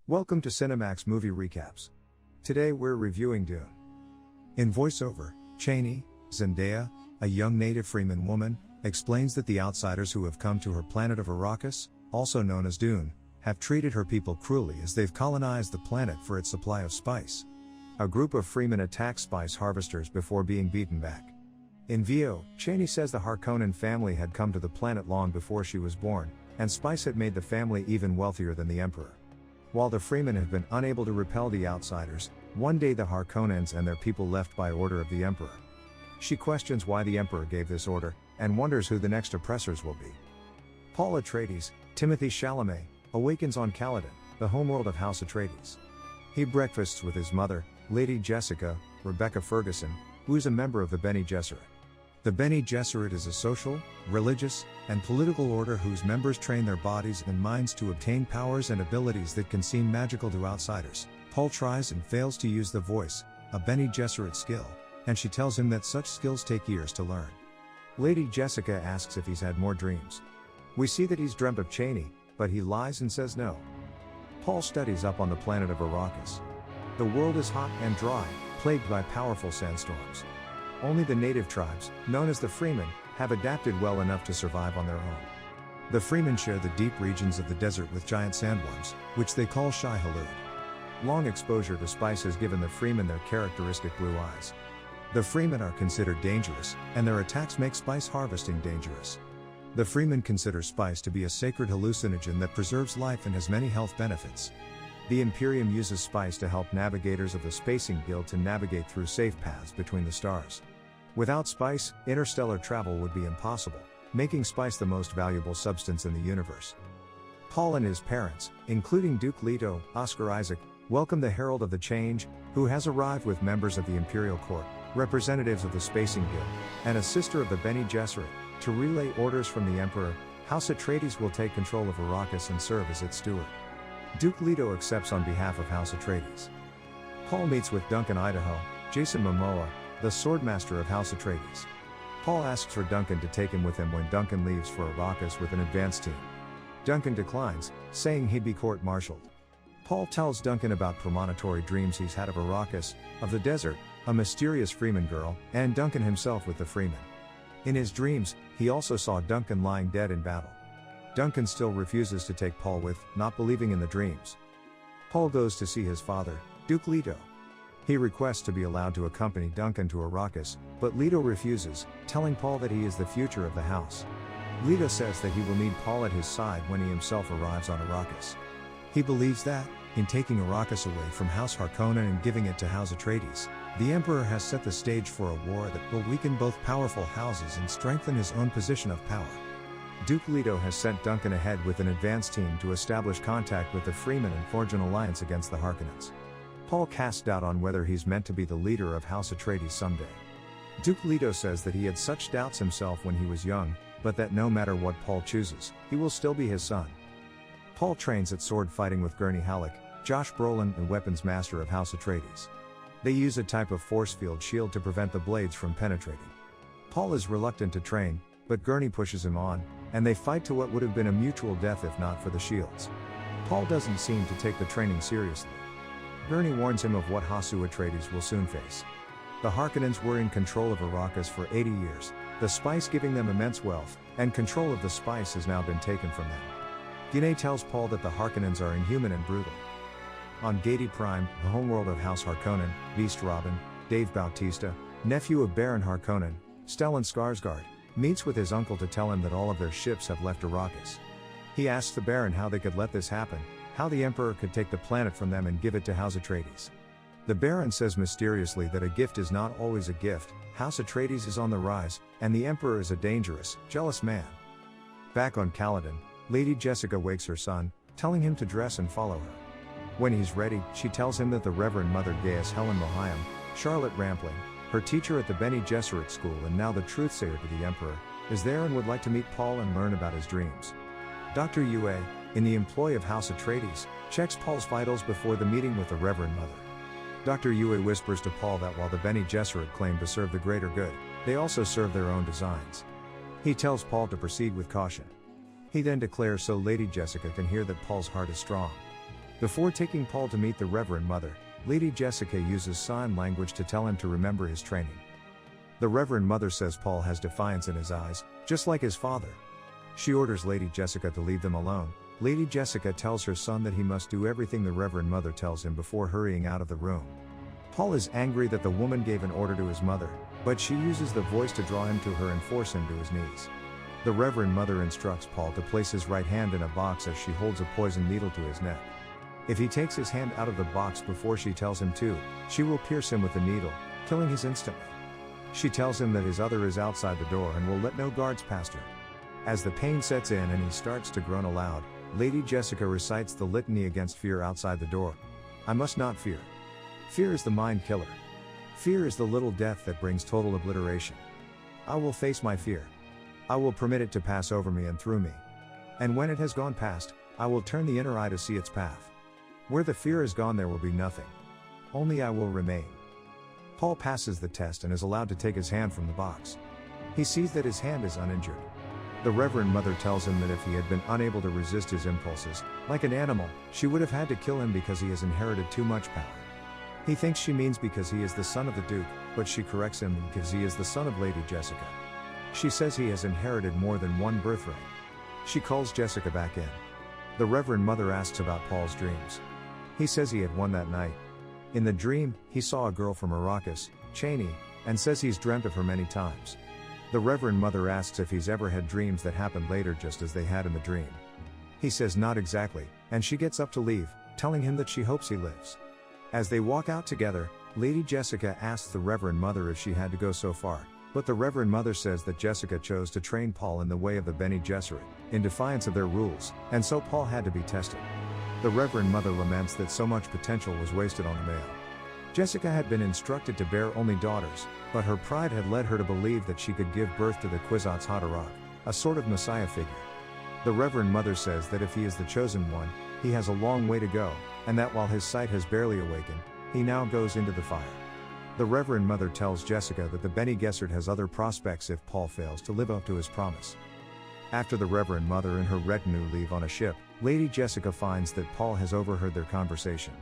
Welcome to Cinemax Movie Recaps. Today we're reviewing Dune. In voiceover, Chani, Zendaya, a young native freeman woman, explains that the outsiders who have come to her planet of Arrakis, also known as Dune, have treated her people cruelly as they've colonized the planet for its supply of spice. A group of freemen attack spice harvesters before being beaten back. In VO, Chani says the Harkonnen family had come to the planet long before she was born, and spice had made the family even wealthier than the Emperor. While the freemen have been unable to repel the outsiders, one day the Harkonnens and their people left by order of the Emperor. She questions why the Emperor gave this order, and wonders who the next oppressors will be. Paul Atreides, Timothée Chalamet, awakens on Caladan, the homeworld of House Atreides. He breakfasts with his mother, Lady Jessica, Rebecca Ferguson, who is a member of the Bene Gesserit. The Bene Gesserit is a social, religious, and political order whose members train their bodies and minds to obtain powers and abilities that can seem magical to outsiders. Paul tries and fails to use the voice, a Bene Gesserit skill, and she tells him that such skills take years to learn. Lady Jessica asks if he's had more dreams. We see that he's dreamt of Chani, but he lies and says no. Paul studies up on the planet of Arrakis. The world is hot and dry, plagued by powerful sandstorms. Only the native tribes, known as the Freemen, have adapted well enough to survive on their own. The Freemen share the deep regions of the desert with giant sandworms, which they call Shai-Hulud. Long exposure to spice has given the Freemen their characteristic blue eyes. The Freemen are considered dangerous, and their attacks make spice harvesting dangerous. The Freemen consider spice to be a sacred hallucinogen that preserves life and has many health benefits. The Imperium uses spice to help navigators of the Spacing Guild to navigate through safe paths between the stars. Without spice, interstellar travel would be impossible, making spice the most valuable substance in the universe. Paul and his parents, including Duke Leto, Oscar Isaac, welcome the Herald of the Change, who has arrived with members of the Imperial Court, representatives of the Spacing Guild, and a sister of the Bene Gesserit, to relay orders from the Emperor. House Atreides will take control of Arrakis and serve as its steward. Duke Leto accepts on behalf of House Atreides. Paul meets with Duncan Idaho, Jason Momoa, the swordmaster of House Atreides. Paul asks for Duncan to take him with him when Duncan leaves for Arrakis with an advance team. Duncan declines, saying he'd be court-martialed. Paul tells Duncan about premonitory dreams he's had of Arrakis, of the desert, a mysterious Freeman girl, and Duncan himself with the Freeman. In his dreams, he also saw Duncan lying dead in battle. Duncan still refuses to take Paul with, not believing in the dreams. Paul goes to see his father, Duke Leto. He requests to be allowed to accompany Duncan to Arrakis, but Leto refuses, telling Paul that he is the future of the house. Leto says that he will need Paul at his side when he himself arrives on Arrakis. He believes that, in taking Arrakis away from House Harkonnen and giving it to House Atreides, the Emperor has set the stage for a war that will weaken both powerful houses and strengthen his own position of power. Duke Leto has sent Duncan ahead with an advance team to establish contact with the Freemen and forge an alliance against the Harkonnens. Paul casts doubt on whether he's meant to be the leader of House Atreides someday. Duke Leto says that he had such doubts himself when he was young, but that no matter what Paul chooses, he will still be his son. Paul trains at sword fighting with Gurney Halleck, Josh Brolin, and weapons master of House Atreides. They use a type of force field shield to prevent the blades from penetrating. Paul is reluctant to train, but Gurney pushes him on, and they fight to what would have been a mutual death if not for the shields. Paul doesn't seem to take the training seriously. Gurney warns him of what House Atreides will soon face. The Harkonnens were in control of Arrakis for 80 years, the spice giving them immense wealth, and control of the spice has now been taken from them. Gurney tells Paul that the Harkonnens are inhuman and brutal. On Gadi Prime, the homeworld of House Harkonnen, Beast Robin, Dave Bautista, nephew of Baron Harkonnen, Stellan Skarsgård, meets with his uncle to tell him that all of their ships have left Arrakis. He asks the Baron how they could let this happen, how the Emperor could take the planet from them and give it to House Atreides. The Baron says mysteriously that a gift is not always a gift, House Atreides is on the rise, and the Emperor is a dangerous, jealous man. Back on Caladan, Lady Jessica wakes her son, telling him to dress and follow her. When he's ready, she tells him that the Reverend Mother Gaius Helen Mohayim, Charlotte Rampling, her teacher at the Bene Gesserit school and now the truthsayer to the Emperor, is there and would like to meet Paul and learn about his dreams. Dr. Ewing, in the employ of House Atreides, checks Paul's vitals before the meeting with the Reverend Mother. Dr. Ewing whispers to Paul that while the Bene Gesserit claim to serve the greater good, they also serve their own designs. He tells Paul to proceed with caution. He then declares so Lady Jessica can hear that Paul's heart is strong. Before taking Paul to meet the Reverend Mother, Lady Jessica uses sign language to tell him to remember his training. The Reverend Mother says Paul has defiance in his eyes, just like his father. She orders Lady Jessica to leave them alone. Lady Jessica tells her son that he must do everything the Reverend Mother tells him before hurrying out of the room. Paul is angry that the woman gave an order to his mother, but she uses the voice to draw him to her and force him to his knees. The Reverend Mother instructs Paul to place his right hand in a box as she holds a poison needle to his neck. If he takes his hand out of the box before she tells him to, she will pierce him with the needle, killing him instantly. She tells him that his other is outside the door and will let no guards past her. As the pain sets in and he starts to groan aloud, Lady Jessica recites the litany against fear outside the door. I must not fear. Fear is the mind killer. Fear is the little death that brings total obliteration. I will face my fear. I will permit it to pass over me and through me. And when it has gone past, I will turn the inner eye to see its path. Where the fear is gone there will be nothing. Only I will remain. Paul passes the test and is allowed to take his hand from the box. He sees that his hand is uninjured. The Reverend Mother tells him that if he had been unable to resist his impulses, like an animal, she would have had to kill him because he has inherited too much power. He thinks she means because he is the son of the Duke, but she corrects him because he is the son of Lady Jessica. She says he has inherited more than one birthright. She calls Jessica back in. The Reverend Mother asks about Paul's dreams. He says he had one that night. In the dream, he saw a girl from Arrakis, Cheney, and says he's dreamt of her many times. The Reverend Mother asks if he's ever had dreams that happened later just as they had in the dream. He says not exactly, and she gets up to leave, telling him that she hopes he lives. As they walk out together, Lady Jessica asks the Reverend Mother if she had to go so far, but the Reverend Mother says that Jessica chose to train Paul in the way of the Bene Gesserit, in defiance of their rules, and so Paul had to be tested. The Reverend Mother laments that so much potential was wasted on a male. Jessica had been instructed to bear only daughters, but her pride had led her to believe that she could give birth to the Kwisatz Haderach, a sort of messiah figure. The Reverend Mother says that if he is the chosen one, he has a long way to go, and that while his sight has barely awakened, he now goes into the fire. The Reverend Mother tells Jessica that the Bene Gesserit has other prospects if Paul fails to live up to his promise. After the Reverend Mother and her retinue leave on a ship, Lady Jessica finds that Paul has overheard their conversation.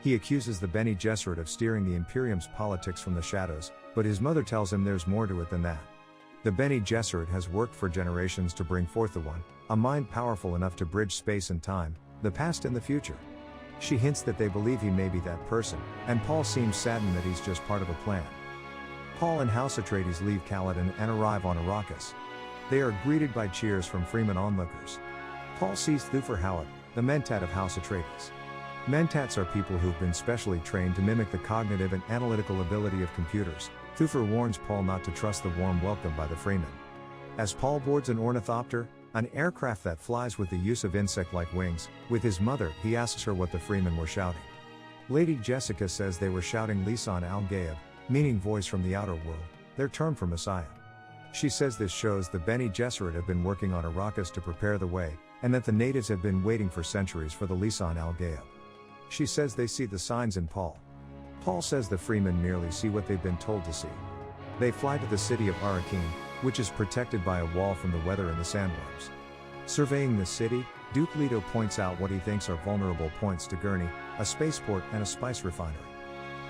He accuses the Bene Gesserit of steering the Imperium's politics from the shadows, but his mother tells him there's more to it than that. The Bene Gesserit has worked for generations to bring forth the One, a mind powerful enough to bridge space and time, the past and the future. She hints that they believe he may be that person, and Paul seems saddened that he's just part of a plan. Paul and House Atreides leave Caladan and arrive on Arrakis. They are greeted by cheers from Fremen onlookers. Paul sees Thufir Hawat, the Mentat of House Atreides. Mentats are people who've been specially trained to mimic the cognitive and analytical ability of computers. Thufir warns Paul not to trust the warm welcome by the Fremen. As Paul boards an ornithopter, an aircraft that flies with the use of insect-like wings, with his mother, he asks her what the Fremen were shouting. Lady Jessica says they were shouting Lisan al-Gaib, meaning voice from the outer world, their term for Messiah. She says this shows the Bene Gesserit have been working on Arrakis to prepare the way, and that the natives have been waiting for centuries for the Lisan al-Gaib. She says they see the signs in Paul. Paul says the Fremen merely see what they've been told to see. They fly to the city of Arrakeen, which is protected by a wall from the weather and the sandworms. Surveying the city, Duke Leto points out what he thinks are vulnerable points to Gurney, a spaceport and a spice refinery.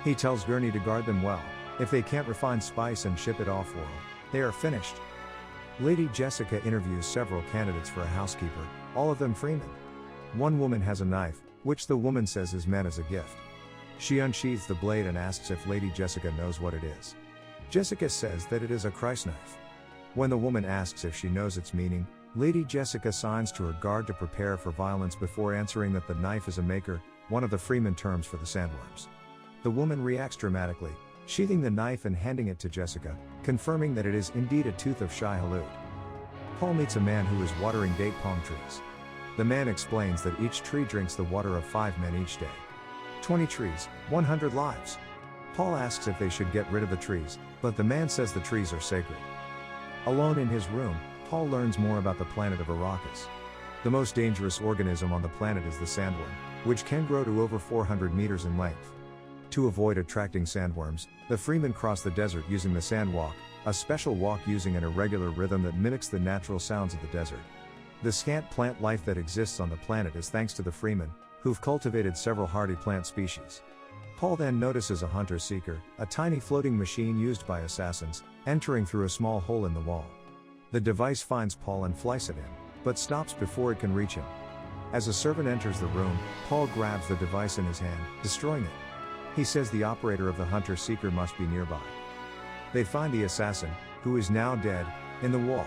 He tells Gurney to guard them well. If they can't refine spice and ship it off-world, they are finished. Lady Jessica interviews several candidates for a housekeeper, all of them Fremen. One woman has a knife, which the woman says is meant as a gift. She unsheathes the blade and asks if Lady Jessica knows what it is. Jessica says that it is a Christ knife. When the woman asks if she knows its meaning, Lady Jessica signs to her guard to prepare for violence before answering that the knife is a maker, one of the Fremen terms for the sandworms. The woman reacts dramatically, sheathing the knife and handing it to Jessica, confirming that it is indeed a tooth of Shai Hulud. Paul meets a man who is watering date palm trees. The man explains that each tree drinks the water of 5 men each day. 20 trees, 100 lives. Paul asks if they should get rid of the trees, but the man says the trees are sacred. Alone in his room, Paul learns more about the planet of Arrakis. The most dangerous organism on the planet is the sandworm, which can grow to over 400 meters in length. To avoid attracting sandworms, the Fremen cross the desert using the sand walk, a special walk using an irregular rhythm that mimics the natural sounds of the desert. The scant plant life that exists on the planet is thanks to the Fremen, who've cultivated several hardy plant species. Paul then notices a hunter-seeker, a tiny floating machine used by assassins, entering through a small hole in the wall. The device finds Paul and flies at him, but stops before it can reach him. As a servant enters the room, Paul grabs the device in his hand, destroying it. He says the operator of the hunter-seeker must be nearby. They find the assassin, who is now dead, in the wall.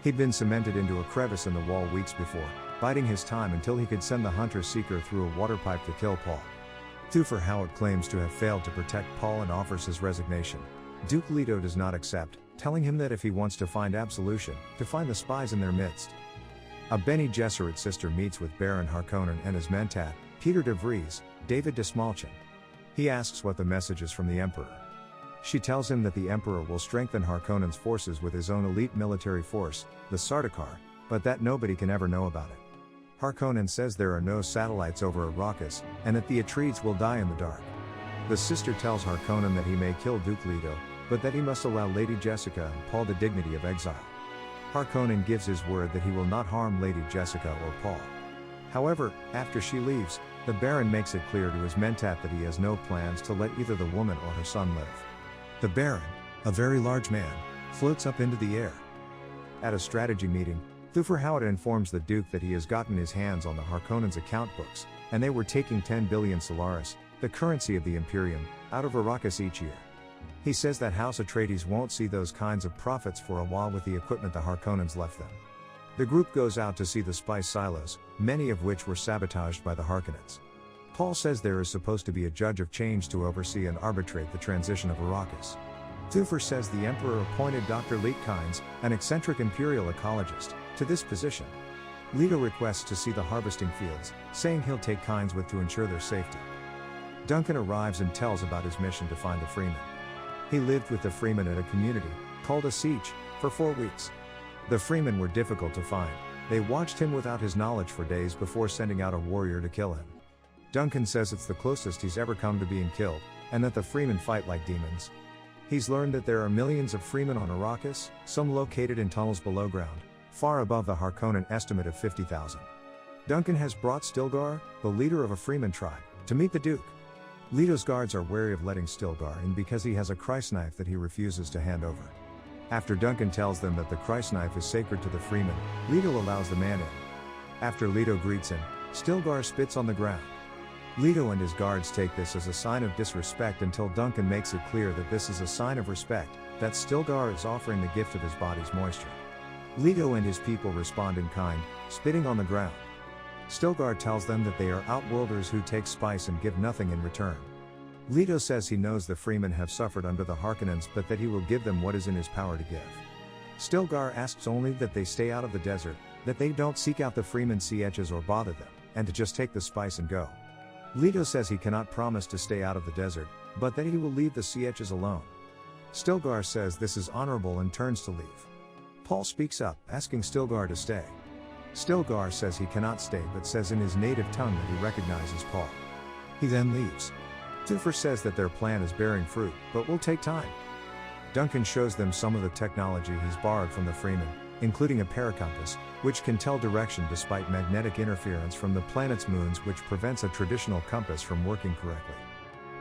He'd been cemented into a crevice in the wall weeks before, biding his time until he could send the hunter-seeker through a water pipe to kill Paul. Dr Howard claims to have failed to protect Paul and offers his resignation. Duke Leto does not accept, telling him that if he wants to find absolution, to find the spies in their midst. A Bene Gesserit sister meets with Baron Harkonnen and his mentat, Peter de Vries, David de Smalchin. He asks what the message is from the Emperor. She tells him that the Emperor will strengthen Harkonnen's forces with his own elite military force, the Sardaukar, but that nobody can ever know about it. Harkonnen says there are no satellites over Arrakis, and that the Atreides will die in the dark. The sister tells Harkonnen that he may kill Duke Leto, but that he must allow Lady Jessica and Paul the dignity of exile. Harkonnen gives his word that he will not harm Lady Jessica or Paul. However, after she leaves, the Baron makes it clear to his mentat that he has no plans to let either the woman or her son live. The Baron, a very large man, floats up into the air. At a strategy meeting, Thufir Hawat informs the Duke that he has gotten his hands on the Harkonnens' account books, and they were taking 10 billion Solaris, the currency of the Imperium, out of Arrakis each year. He says that House Atreides won't see those kinds of profits for a while with the equipment the Harkonnens left them. The group goes out to see the spice silos, many of which were sabotaged by the Harkonnens. Paul says there is supposed to be a judge of change to oversee and arbitrate the transition of Arrakis. Thufir says the Emperor appointed Dr. Leet Kynes, an eccentric imperial ecologist, to this position. Leto requests to see the harvesting fields, saying he'll take Kynes with to ensure their safety. Duncan arrives and tells about his mission to find the Freemen. He lived with the Freemen at a community, called a siege, for 4 weeks. The Freemen were difficult to find. They watched him without his knowledge for days before sending out a warrior to kill him. Duncan says it's the closest he's ever come to being killed, and that the Freemen fight like demons. He's learned that there are millions of Freemen on Arrakis, some located in tunnels below ground, far above the Harkonnen estimate of 50,000. Duncan has brought Stilgar, the leader of a Freeman tribe, to meet the Duke. Leto's guards are wary of letting Stilgar in because he has a crysknife that he refuses to hand over. After Duncan tells them that the crysknife is sacred to the Freeman, Leto allows the man in. After Leto greets him, Stilgar spits on the ground. Leto and his guards take this as a sign of disrespect until Duncan makes it clear that this is a sign of respect, that Stilgar is offering the gift of his body's moisture. Leto and his people respond in kind, spitting on the ground. Stilgar tells them that they are outworlders who take spice and give nothing in return. Leto says he knows the Freemen have suffered under the Harkonnens but that he will give them what is in his power to give. Stilgar asks only that they stay out of the desert, that they don't seek out the Freemen sieges or bother them, and to just take the spice and go. Leto says he cannot promise to stay out of the desert, but that he will leave the sieges alone. Stilgar says this is honorable and turns to leave. Paul speaks up, asking Stilgar to stay. Stilgar says he cannot stay but says in his native tongue that he recognizes Paul. He then leaves. Thufir says that their plan is bearing fruit, but will take time. Duncan shows them some of the technology he's borrowed from the Freemen, including a paracompass, which can tell direction despite magnetic interference from the planet's moons, which prevents a traditional compass from working correctly.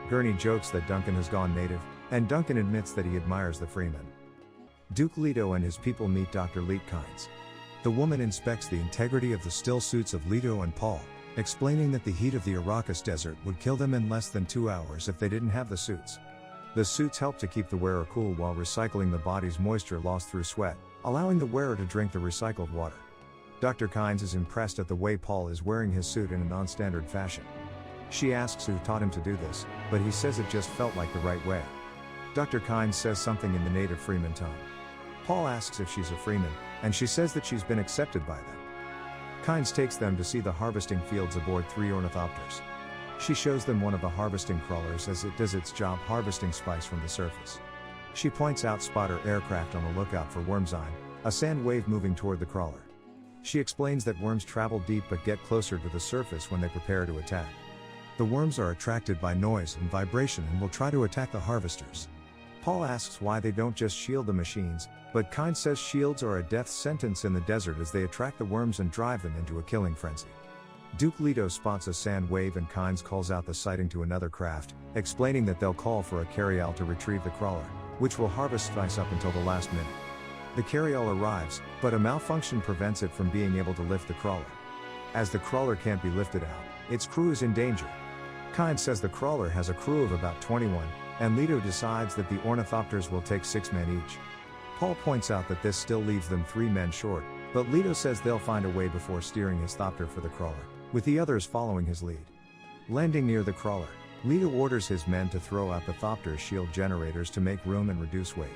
Gurney jokes that Duncan has gone native, and Duncan admits that he admires the Freemen. Duke Leto and his people meet Dr. Leet Kynes. The woman inspects the integrity of the still suits of Leto and Paul, explaining that the heat of the Arrakis desert would kill them in less than 2 hours if they didn't have the suits. The suits help to keep the wearer cool while recycling the body's moisture lost through sweat, allowing the wearer to drink the recycled water. Dr. Kynes is impressed at the way Paul is wearing his suit in a non-standard fashion. She asks who taught him to do this, but he says it just felt like the right way. Dr. Kynes says something in the native Freeman tongue. Paul asks if she's a Freeman, and she says that she's been accepted by them. Kynes takes them to see the harvesting fields aboard 3 ornithopters. She shows them one of the harvesting crawlers as it does its job harvesting spice from the surface. She points out spotter aircraft on the lookout for Wormsine, a sand wave moving toward the crawler. She explains that worms travel deep but get closer to the surface when they prepare to attack. The worms are attracted by noise and vibration and will try to attack the harvesters. Paul asks why they don't just shield the machines, but Kynes says shields are a death sentence in the desert as they attract the worms and drive them into a killing frenzy. Duke Leto spots a sand wave and Kynes calls out the sighting to another craft, explaining that they'll call for a carryall to retrieve the crawler, which will harvest spice up until the last minute. The carryall arrives, but a malfunction prevents it from being able to lift the crawler. As the crawler can't be lifted out, its crew is in danger. Kynes says the crawler has a crew of about 21, and Leto decides that the ornithopters will take 6 men each. Paul points out that this still leaves them 3 men short, but Leto says they'll find a way before steering his thopter for the crawler, with the others following his lead. Landing near the crawler, Leto orders his men to throw out the thopter's shield generators to make room and reduce weight.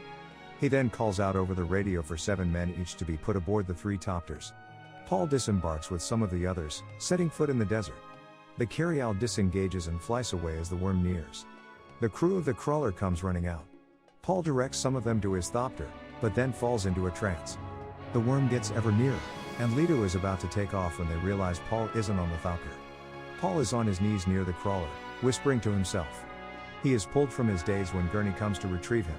He then calls out over the radio for 7 men each to be put aboard the 3 thopters. Paul disembarks with some of the others, setting foot in the desert. The carryall disengages and flies away as the worm nears. The crew of the crawler comes running out. Paul directs some of them to his thopter, but then falls into a trance. The worm gets ever nearer, and Leto is about to take off when they realize Paul isn't on the thopter. Paul is on his knees near the crawler, whispering to himself. He is pulled from his daze when Gurney comes to retrieve him.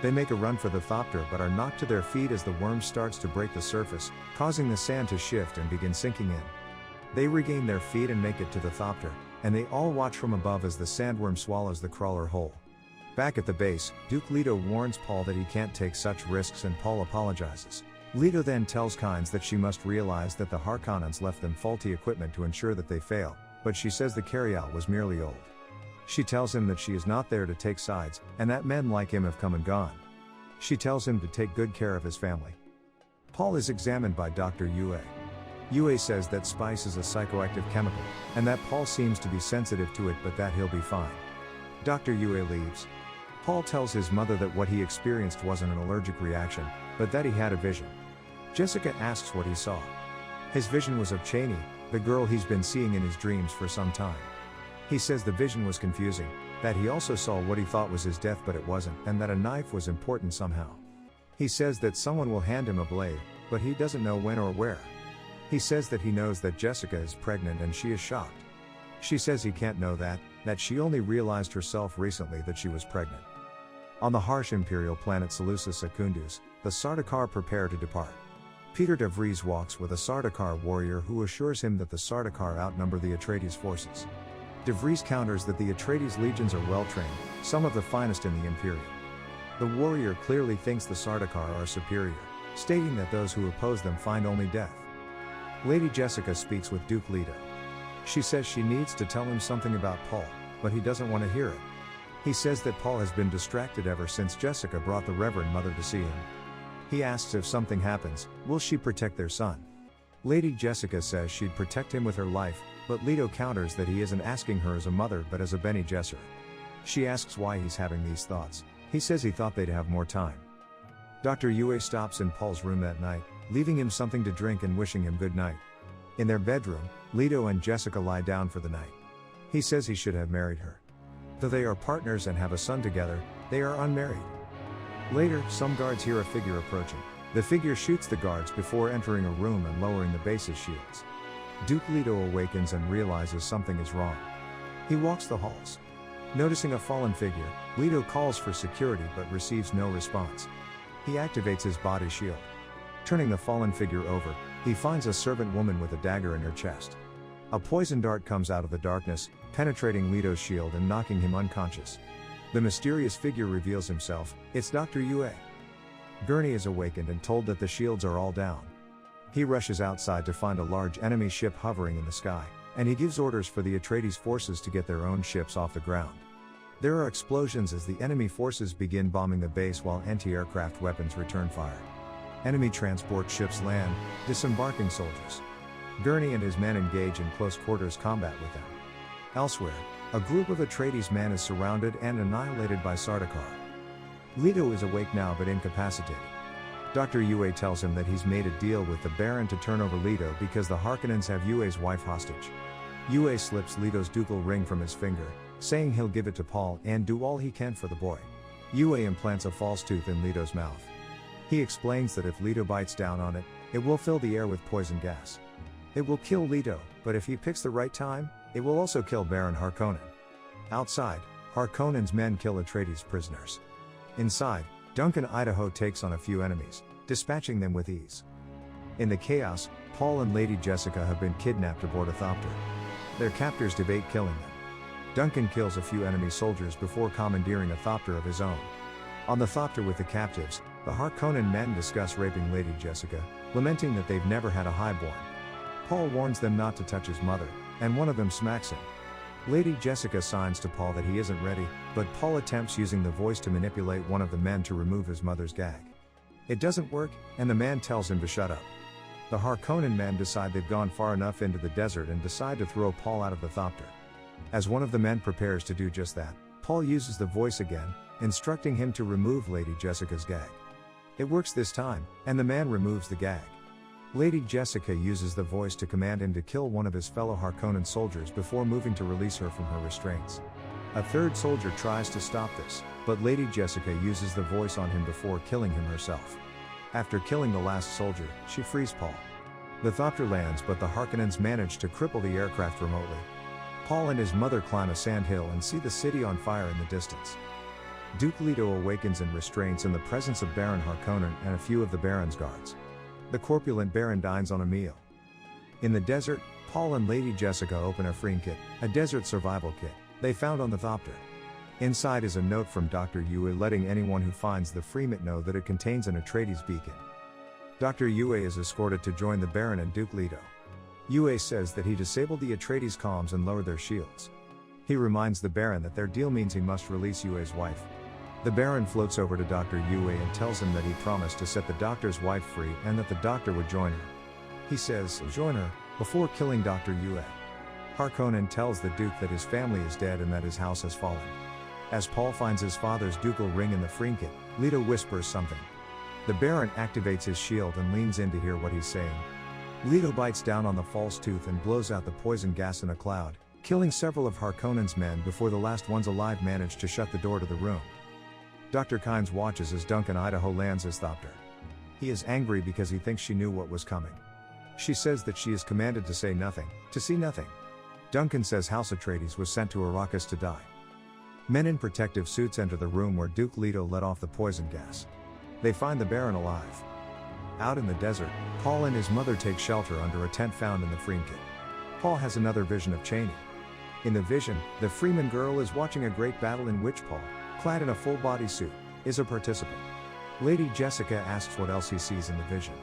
They make a run for the thopter but are knocked to their feet as the worm starts to break the surface, causing the sand to shift and begin sinking in. They regain their feet and make it to the thopter, and they all watch from above as the sandworm swallows the crawler whole. Back at the base, Duke Leto warns Paul that he can't take such risks and Paul apologizes. Leto then tells Kynes that she must realize that the Harkonnens left them faulty equipment to ensure that they fail, but she says the carryall was merely old. She tells him that she is not there to take sides, and that men like him have come and gone. She tells him to take good care of his family. Paul is examined by Dr. Ewing. Ewing says that spice is a psychoactive chemical, and that Paul seems to be sensitive to it but that he'll be fine. Dr. Ewing leaves. Paul tells his mother that what he experienced wasn't an allergic reaction, but that he had a vision. Jessica asks what he saw. His vision was of Cheney, the girl he's been seeing in his dreams for some time. He says the vision was confusing, that he also saw what he thought was his death but it wasn't, and that a knife was important somehow. He says that someone will hand him a blade, but he doesn't know when or where. He says that he knows that Jessica is pregnant and she is shocked. She says he can't know that she only realized herself recently that she was pregnant. On the harsh imperial planet Seleucia Secundus, the Sardaukar prepare to depart. Peter de Vries walks with a Sardaukar warrior who assures him that the Sardaukar outnumber the Atreides forces. De Vries counters that the Atreides legions are well trained, some of the finest in the Imperium. The warrior clearly thinks the Sardaukar are superior, stating that those who oppose them find only death. Lady Jessica speaks with Duke Leto. She says she needs to tell him something about Paul, but he doesn't want to hear it. He says that Paul has been distracted ever since Jessica brought the Reverend Mother to see him. He asks if something happens, will she protect their son? Lady Jessica says she'd protect him with her life, but Leto counters that he isn't asking her as a mother but as a Bene Gesserit. She asks why he's having these thoughts. He says he thought they'd have more time. Dr. Ewing stops in Paul's room that night, leaving him something to drink and wishing him good night. In their bedroom, Leto and Jessica lie down for the night. He says he should have married her. Though they are partners and have a son together, they are unmarried. Later, some guards hear a figure approaching. The figure shoots the guards before entering a room and lowering the base's shields. Duke Leto awakens and realizes something is wrong. He walks the halls. Noticing a fallen figure, Leto calls for security but receives no response. He activates his body shield. Turning the fallen figure over, he finds a servant woman with a dagger in her chest. A poison dart comes out of the darkness, penetrating Leto's shield and knocking him unconscious. The mysterious figure reveals himself, it's Dr. Ewing. Gurney is awakened and told that the shields are all down. He rushes outside to find a large enemy ship hovering in the sky, and he gives orders for the Atreides forces to get their own ships off the ground. There are explosions as the enemy forces begin bombing the base while anti-aircraft weapons return fire. Enemy transport ships land, disembarking soldiers. Gurney and his men engage in close quarters combat with them. Elsewhere, a group of Atreides men is surrounded and annihilated by Sardaukar. Leto is awake now but incapacitated. Dr. Ewing tells him that he's made a deal with the Baron to turn over Leto because the Harkonnens have Ewing's wife hostage. Ewing slips Leto's ducal ring from his finger, saying he'll give it to Paul and do all he can for the boy. Ewing implants a false tooth in Leto's mouth. He explains that if Leto bites down on it, it will fill the air with poison gas. It will kill Leto, but if he picks the right time, it will also kill Baron Harkonnen. Outside, Harkonnen's men kill Atreides prisoners. Inside, Duncan Idaho takes on a few enemies, dispatching them with ease. In the chaos, Paul and Lady Jessica have been kidnapped aboard a thopter. Their captors debate killing them. Duncan kills a few enemy soldiers before commandeering a thopter of his own. On the thopter with the captives, the Harkonnen men discuss raping Lady Jessica, lamenting that they've never had a highborn. Paul warns them not to touch his mother, and one of them smacks him. Lady Jessica signs to Paul that he isn't ready, but Paul attempts using the voice to manipulate one of the men to remove his mother's gag. It doesn't work, and the man tells him to shut up. The Harkonnen men decide they've gone far enough into the desert and decide to throw Paul out of the thopter. As one of the men prepares to do just that, Paul uses the voice again, instructing him to remove Lady Jessica's gag. It works this time, and the man removes the gag. Lady Jessica uses the voice to command him to kill one of his fellow Harkonnen soldiers before moving to release her from her restraints. A third soldier tries to stop this, but Lady Jessica uses the voice on him before killing him herself. After killing the last soldier, she frees Paul. The thopter lands, but the Harkonnens manage to cripple the aircraft remotely. Paul and his mother climb a sand hill and see the city on fire in the distance. Duke Leto awakens in restraints in the presence of Baron Harkonnen and a few of the Baron's guards. The corpulent Baron dines on a meal. In the desert, Paul and Lady Jessica open a freeing kit, a desert survival kit, they found on the thopter. Inside is a note from Dr. Ewing letting anyone who finds the freemit know that it contains an Atreides beacon. Dr. Ewing is escorted to join the Baron and Duke Leto. Ewing says that he disabled the Atreides comms and lowered their shields. He reminds the Baron that their deal means he must release Ewing's wife. The Baron floats over to Dr. Ewing and tells him that he promised to set the doctor's wife free and that the doctor would join her. He says, join her, before killing Dr. Ewing. Harkonnen tells the Duke that his family is dead and that his house has fallen. As Paul finds his father's ducal ring in the freeing kit, Leto whispers something. The Baron activates his shield and leans in to hear what he's saying. Leto bites down on the false tooth and blows out the poison gas in a cloud, killing several of Harkonnen's men before the last ones alive manage to shut the door to the room. Dr. Kynes watches as Duncan Idaho lands his thopter. He is angry because he thinks she knew what was coming. She says that she is commanded to say nothing, to see nothing. Duncan says House Atreides was sent to Arrakis to die. Men in protective suits enter the room where Duke Leto let off the poison gas. They find the Baron alive. Out in the desert, Paul and his mother take shelter under a tent found in the freeing kit. Paul has another vision of Cheney. In the vision, the Freeman girl is watching a great battle in which Paul, clad in a full bodysuit, is a participant. Lady Jessica asks what else he sees in the vision.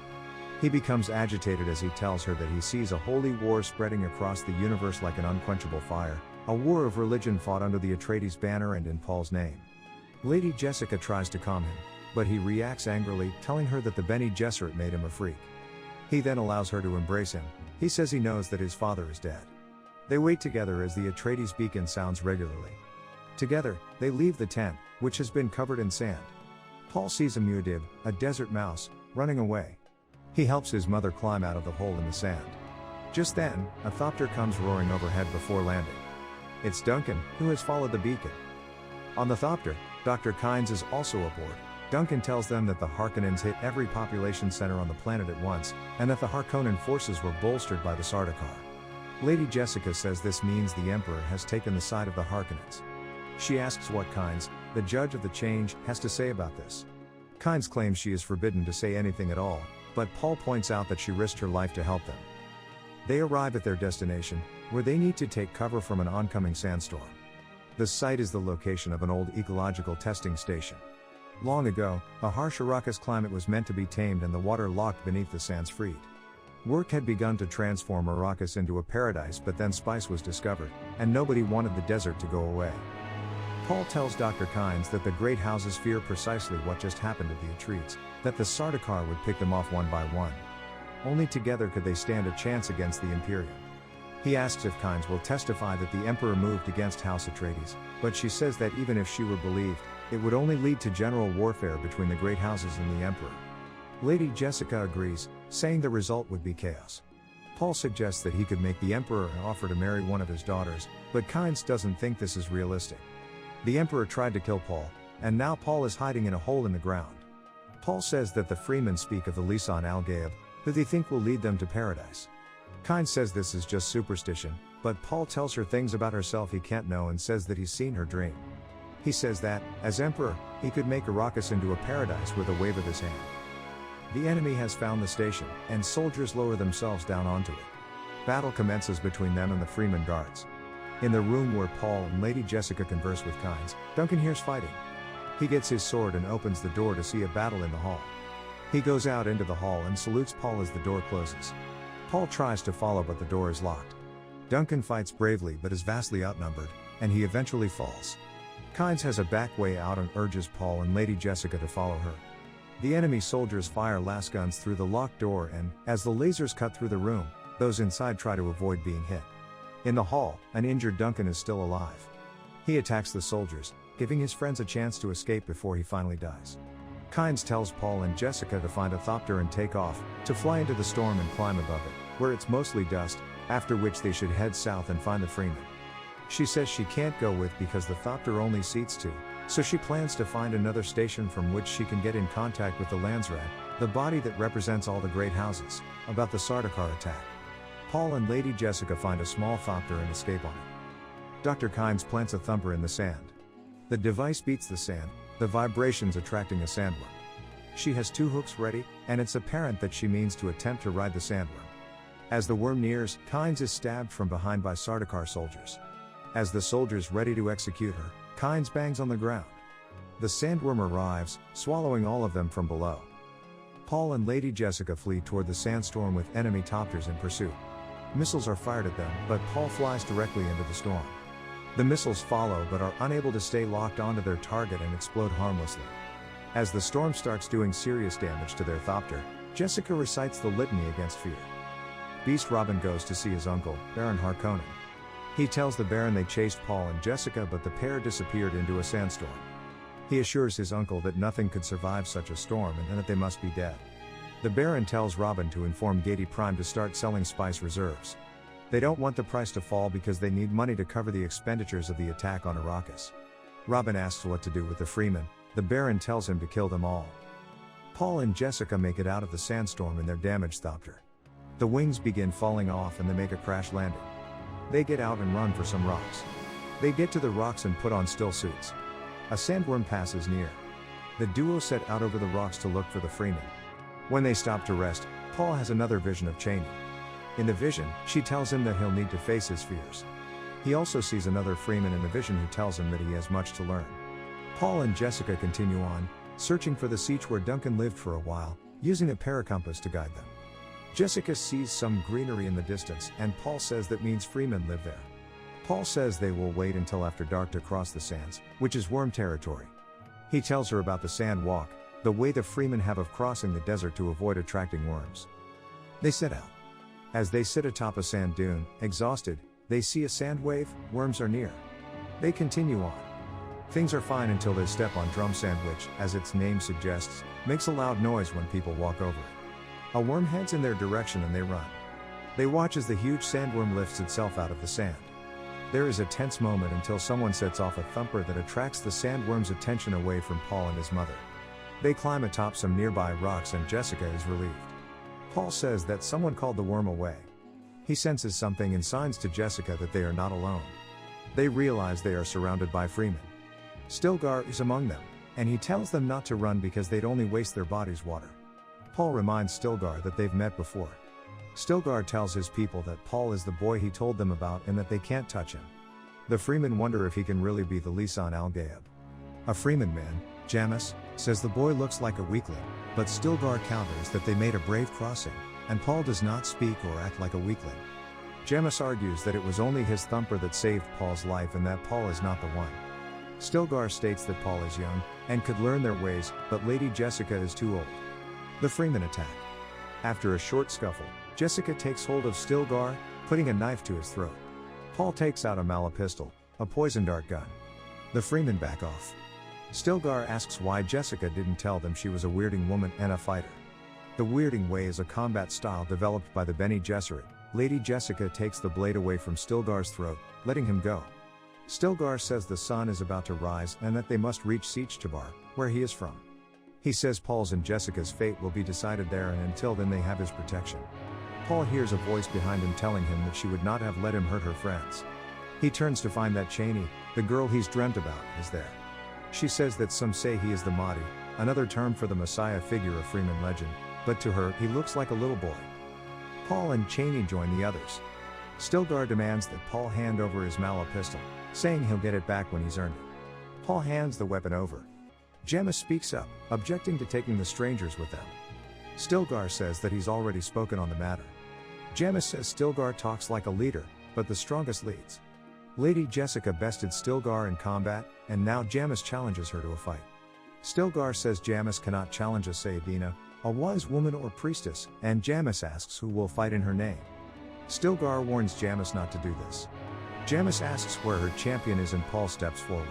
He becomes agitated as he tells her that he sees a holy war spreading across the universe like an unquenchable fire, a war of religion fought under the Atreides banner and in Paul's name. Lady Jessica tries to calm him, but he reacts angrily, telling her that the Bene Gesserit made him a freak. He then allows her to embrace him. He says he knows that his father is dead. They wait together as the Atreides beacon sounds regularly. Together, they leave the tent, which has been covered in sand. Paul sees a muad'Dib, a desert mouse, running away. He helps his mother climb out of the hole in the sand. Just then, a thopter comes roaring overhead before landing. It's Duncan, who has followed the beacon. On the thopter, Dr. Kynes is also aboard. Duncan tells them that the Harkonnens hit every population center on the planet at once, and that the Harkonnen forces were bolstered by the Sardaukar. Lady Jessica says this means the Emperor has taken the side of the Harkonnens. She asks what Kynes, the judge of the change, has to say about this. Kynes claims she is forbidden to say anything at all, but Paul points out that she risked her life to help them. They arrive at their destination, where they need to take cover from an oncoming sandstorm. The site is the location of an old ecological testing station. Long ago, a harsh Arrakis climate was meant to be tamed and the water locked beneath the sands freed. Work had begun to transform Arrakis into a paradise, but then spice was discovered, and nobody wanted the desert to go away. Paul tells Dr. Kynes that the great houses fear precisely what just happened to the Atreides, that the Sardaukar would pick them off one by one. Only together could they stand a chance against the Imperium. He asks if Kynes will testify that the Emperor moved against House Atreides, but she says that even if she were believed, it would only lead to general warfare between the great houses and the Emperor. Lady Jessica agrees, saying the result would be chaos. Paul suggests that he could make the Emperor an offer to marry one of his daughters, but Kynes doesn't think this is realistic. The Emperor tried to kill Paul, and now Paul is hiding in a hole in the ground. Paul says that the Freemen speak of the Lisan al-Gaib, who they think will lead them to paradise. Kynes says this is just superstition, but Paul tells her things about herself he can't know and says that he's seen her dream. He says that, as Emperor, he could make Arrakis into a paradise with a wave of his hand. The enemy has found the station, and soldiers lower themselves down onto it. Battle commences between them and the Freeman guards. In the room where Paul and Lady Jessica converse with Kynes, Duncan hears fighting. He gets his sword and opens the door to see a battle in the hall. He goes out into the hall and salutes Paul as the door closes. Paul tries to follow, but the door is locked. Duncan fights bravely but is vastly outnumbered, and he eventually falls. Kynes has a back way out and urges Paul and Lady Jessica to follow her. The enemy soldiers fire lasguns through the locked door, and, as the lasers cut through the room, those inside try to avoid being hit. In the hall, an injured Duncan is still alive. He attacks the soldiers, giving his friends a chance to escape before he finally dies. Kynes tells Paul and Jessica to find a thopter and take off, to fly into the storm and climb above it, where it's mostly dust, after which they should head south and find the Freeman. She says she can't go with because the thopter only seats 2, so she plans to find another station from which she can get in contact with the Landsrat, the body that represents all the great houses, about the Sardaukar attack. Paul and Lady Jessica find a small thopter and escape on it. Dr. Kynes plants a thumper in the sand. The device beats the sand, the vibrations attracting a sandworm. She has 2 hooks ready, and it's apparent that she means to attempt to ride the sandworm. As the worm nears, Kynes is stabbed from behind by Sardaukar soldiers. As the soldiers ready to execute her, Kynes bangs on the ground. The sandworm arrives, swallowing all of them from below. Paul and Lady Jessica flee toward the sandstorm with enemy thopters in pursuit. Missiles are fired at them, but Paul flies directly into the storm. The missiles follow but are unable to stay locked onto their target and explode harmlessly. As the storm starts doing serious damage to their thopter, Jessica recites the litany against fear. Beast Robin goes to see his uncle, Baron Harkonnen. He tells the Baron they chased Paul and Jessica, but the pair disappeared into a sandstorm. He assures his uncle that nothing could survive such a storm and that they must be dead. The Baron tells Robin to inform Gady Prime to start selling spice reserves. They don't want the price to fall because they need money to cover the expenditures of the attack on Arrakis. Robin asks what to do with the Freeman. The Baron tells him to kill them all. Paul and Jessica make it out of the sandstorm in their damaged thopter. The wings begin falling off and they make a crash landing. They get out and run for some rocks. They get to the rocks and put on still suits. A sandworm passes near. The duo set out over the rocks to look for the Freeman. When they stop to rest, Paul has another vision of Cheney. In the vision, she tells him that he'll need to face his fears. He also sees another Freeman in the vision who tells him that he has much to learn. Paul and Jessica continue on, searching for the sietch where Duncan lived for a while, using a paracompass to guide them. Jessica sees some greenery in the distance, and Paul says that means Freemen live there. Paul says they will wait until after dark to cross the sands, which is worm territory. He tells her about the sand walk, the way the Freemen have of crossing the desert to avoid attracting worms. They set out. As they sit atop a sand dune, exhausted, they see a sand wave. Worms are near. They continue on. Things are fine until they step on drum sand, which, as its name suggests, makes a loud noise when people walk over it. A worm heads in their direction and they run. They watch as the huge sandworm lifts itself out of the sand. There is a tense moment until someone sets off a thumper that attracts the sandworm's attention away from Paul and his mother. They climb atop some nearby rocks and Jessica is relieved. Paul says that someone called the worm away. He senses something and signs to Jessica that they are not alone. They realize they are surrounded by Freemen. Stilgar is among them, and he tells them not to run because they'd only waste their bodies' water. Paul reminds Stilgar that they've met before. Stilgar tells his people that Paul is the boy he told them about and that they can't touch him. The Freemen wonder if he can really be the Lisan al-Gaib. A Freeman man, Jamis, says the boy looks like a weakling, but Stilgar counters that they made a brave crossing, and Paul does not speak or act like a weakling. Jamis argues that it was only his thumper that saved Paul's life and that Paul is not the one. Stilgar states that Paul is young, and could learn their ways, but Lady Jessica is too old. The Freemen attack. After a short scuffle, Jessica takes hold of Stilgar, putting a knife to his throat. Paul takes out a malapistol, a poison dart gun. The Freemen back off. Stilgar asks why Jessica didn't tell them she was a weirding woman and a fighter. The weirding way is a combat style developed by the Bene Gesserit. Lady Jessica takes the blade away from Stilgar's throat, letting him go. Stilgar says the sun is about to rise and that they must reach Sietch Tabr, where he is from. He says Paul's and Jessica's fate will be decided there, and until then they have his protection. Paul hears a voice behind him telling him that she would not have let him hurt her friends. He turns to find that Cheney, the girl he's dreamt about, is there. She says that some say he is the Mahdi, another term for the Messiah figure of Freeman legend, but to her, he looks like a little boy. Paul and Cheney join the others. Stilgar demands that Paul hand over his Mallow pistol, saying he'll get it back when he's earned it. Paul hands the weapon over. Gemma speaks up, objecting to taking the strangers with them. Stilgar says that he's already spoken on the matter. Gemma says Stilgar talks like a leader, but the strongest leads. Lady Jessica bested Stilgar in combat, and now Jamis challenges her to a fight. Stilgar says Jamis cannot challenge a Sayadina, a wise woman or priestess, and Jamis asks who will fight in her name. Stilgar warns Jamis not to do this. Jamis asks where her champion is and Paul steps forward.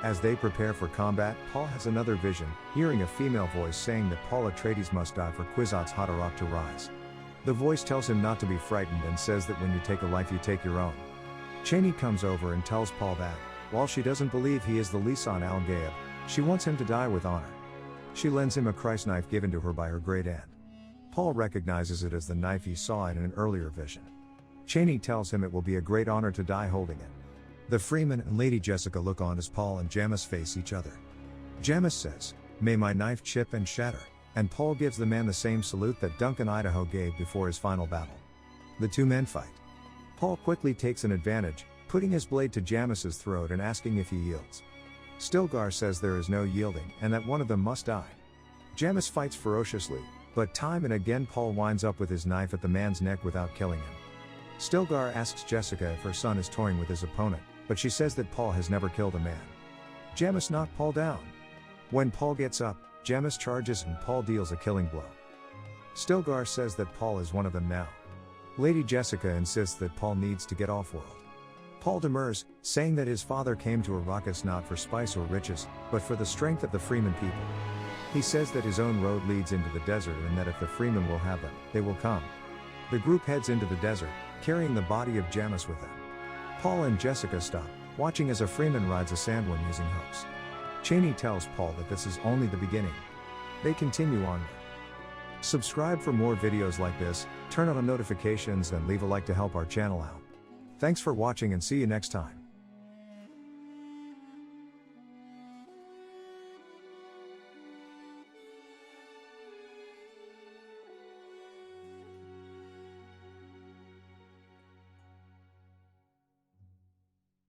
As they prepare for combat, Paul has another vision, hearing a female voice saying that Paul Atreides must die for Kwisatz Haderach to rise. The voice tells him not to be frightened and says that when you take a life you take your own. Cheney comes over and tells Paul that, while she doesn't believe he is the Lisan al-Gaib, she wants him to die with honor. She lends him a Christ knife given to her by her great aunt. Paul recognizes it as the knife he saw in an earlier vision. Cheney tells him it will be a great honor to die holding it. The Freeman and Lady Jessica look on as Paul and Jamis face each other. Jamis says, "May my knife chip and shatter," and Paul gives the man the same salute that Duncan Idaho gave before his final battle. The two men fight. Paul quickly takes an advantage, putting his blade to Jamis's throat and asking if he yields. Stilgar says there is no yielding and that one of them must die. Jamis fights ferociously, but time and again Paul winds up with his knife at the man's neck without killing him. Stilgar asks Jessica if her son is toying with his opponent, but she says that Paul has never killed a man. Jamis knocks Paul down. When Paul gets up, Jamis charges and Paul deals a killing blow. Stilgar says that Paul is one of them now. Lady Jessica insists that Paul needs to get off-world. Paul demurs, saying that his father came to Arrakis not for spice or riches, but for the strength of the Freeman people. He says that his own road leads into the desert and that if the Freeman will have them, they will come. The group heads into the desert, carrying the body of Jamis with them. Paul and Jessica stop, watching as a Freeman rides a sandworm using hooks. Cheney tells Paul that this is only the beginning. They continue onward. Subscribe for more videos like this, turn on notifications and leave a like to help our channel out. Thanks for watching and see you next time.